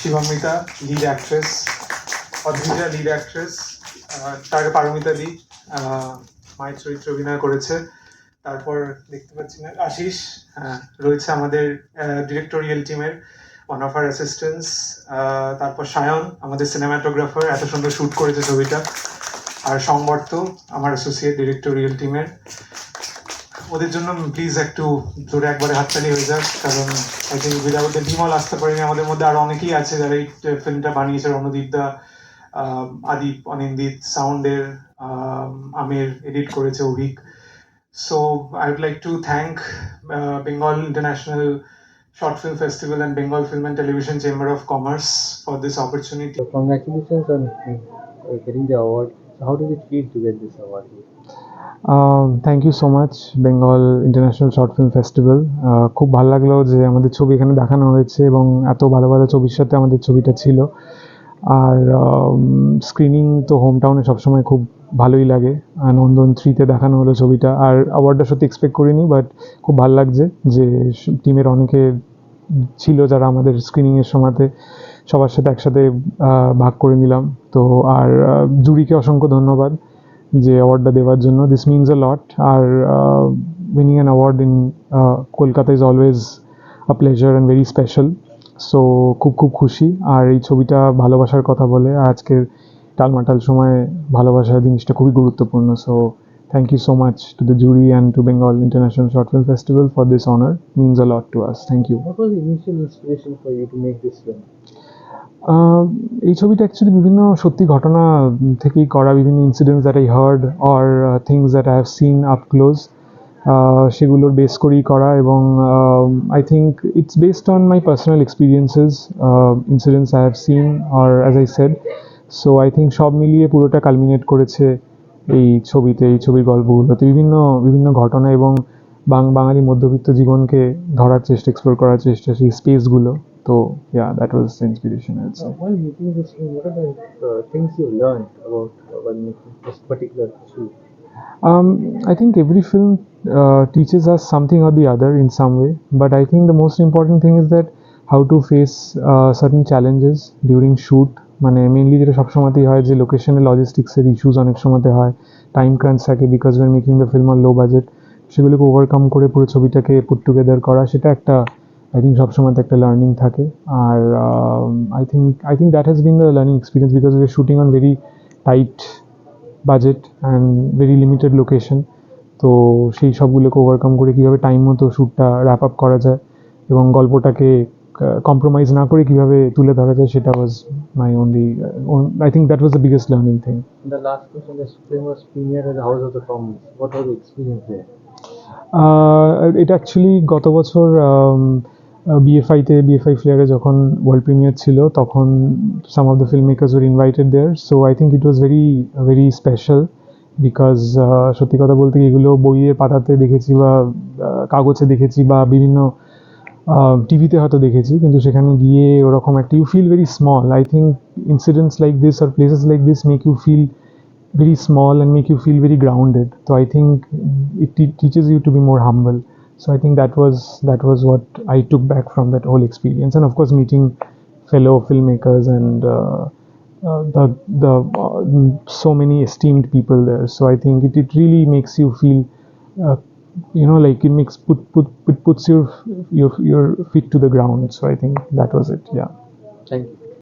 শিবমিতা lead actress, Adrija lead actress, তার পারমিতা দি মায়ের চরিত্রে অভিনয় করেছে। তারপর দেখতে পাচ্ছি না আশিস রয়েছে আমাদের ডিরেক্টোরিয়াল টিমের ওয়ান অফ আর অ্যাসিস্ট্যান্টস। তারপর সায়ন আমাদের সিনেমাটোগ্রাফার, এত সুন্দর শ্যুট করেছে ছবিটা। আর সংবর্ত আমার অ্যাসোসিয়েট ডিরেক্টোরিয়াল টিমের। ওদের জন্য প্লিজ একটু জোরে একবারে হাততালি হয়ে যাক, কারণ I think without the team all আসতে পারিনি। আমাদের মধ্যে আরো অনেকেই আছে যারা এই ফিল্মটা বানিয়েছে, রণদীপ দা, আদিপ, অনিন্দিত, সাউন্ডের আমির, এডিট করেছে Abhik. So I would like to thank Bengal International Short Film Festival and Bengal Film and Television Chamber of Commerce for this opportunity. So congratulations on getting the award. So how did it feel to get this award? Thank you so much Bengal international short film festival. খুব ভালো লাগলো যে আমাদের ছবি এখানে দেখানো হয়েছে এবং এত ভালো ভালো ছবির সাথে আমাদের ছবিটা ছিল। আর স্ক্রিনিং তো হোম টাউনে সবসময় খুব ভালোই লাগে। নন্দন 3-তে দেখানো হলো ছবিটা, আর অ্যাওয়ার্ডটা সত্যি এক্সপেক্ট করিনি, বাট খুব ভালো লাগছে যে টিমের অনেকে ছিল যারা আমাদের স্ক্রিনিংয়ের সময়তে সবার সাথে একসাথে ভাগ করে নিলাম। তো আর জুরিকে অসংখ্য ধন্যবাদ যে অ্যাওয়ার্ডটা দেওয়ার জন্য। This means a lot. আর winning an award in Kolkata is always a pleasure and very special. So খুব খুব খুশি। আর এই ছবিটা ভালোবাসার কথা বলে, আজকের টালমাটাল সময়ে ভালোবাসার জিনিসটা খুবই গুরুত্বপূর্ণ। So thank you so much to the jury and to Bengal international short film festival for this honour. Means a lot to us. Thank you. What was the initial inspiration for you to make this film? এই ছবিটা actually বিভিন্ন সত্যি ঘটনা থেকেই করা, বিভিন্ন incidents that I hard or things that I have seen up close, সেগুলোর base করেই করা। এবং I think it's based on my personal experiences, incidents I have seen or as I said. So I think সব মিলিয়ে পুরোটা কালমিনেট করেছে এই ছবিতে, এই ছবির গল্পগুলোতে বিভিন্ন বিভিন্ন ঘটনা এবং বাঙালি মধ্যবিত্ত জীবনকে ধরার চেষ্টা, এক্সপ্লোর করার চেষ্টা, সেই স্পেসগুলো। তো yeah, that was the inspiration, I'd say. While making this film, what are the things you learned about when making this particular shoot? I think every film teaches us something or the other in some way, but I think the most important thing is that how to face certain challenges during shoot. মানে mainly যেটা সবসময়তেই হয় যে লোকেশনের লজিস্টিক্সের issues অনেক সময়তে হয়, time ক্রাঞ্চ থাকে because we are making the film on low budget. সেগুলোকে overcome করে পুরো ছবিটাকে পুট টুগেদার করা, সেটা একটা আই থিঙ্ক সবসময়তে একটা লার্নিং থাকে। আর I think that has been the learning experience because we are shooting on very tight budget and very limited location. তো সেই সবগুলোকে ওভারকাম করে কীভাবে টাইম মতো শ্যুটটা র্যাপ আপ করা যায় এবং গল্পটাকে কম্প্রোমাইজ না করে কীভাবে তুলে ধরা যায়, সেটা was my only, I think that was the biggest learning thing. The last question: this film was premiered at the House of the Commons. What was the experience there? এটা অ্যাকচুয়ালি গত বছর বিএফআই ফ্লেয়ারে যখন world premiere ছিল, তখন some of the film makers were invited there. So I think it was very very special because সত্যি কথা বলতে এগুলো বইয়ের পাতাতে দেখেছি বা কাগজে দেখেছি বা বিভিন্ন টিভিতে হয়তো দেখেছি, কিন্তু সেখানে গিয়ে ওরকম একটা you feel very small. I think incidents like this or places like this make you feel very small and make you feel very grounded. So I think it teaches you to be more humble. So I think that was what I took back from that whole experience, and of course meeting fellow filmmakers and the so many esteemed people there. So I think it really makes you feel like it makes puts your feet to the ground. So I think that was it. Yeah. Thank you.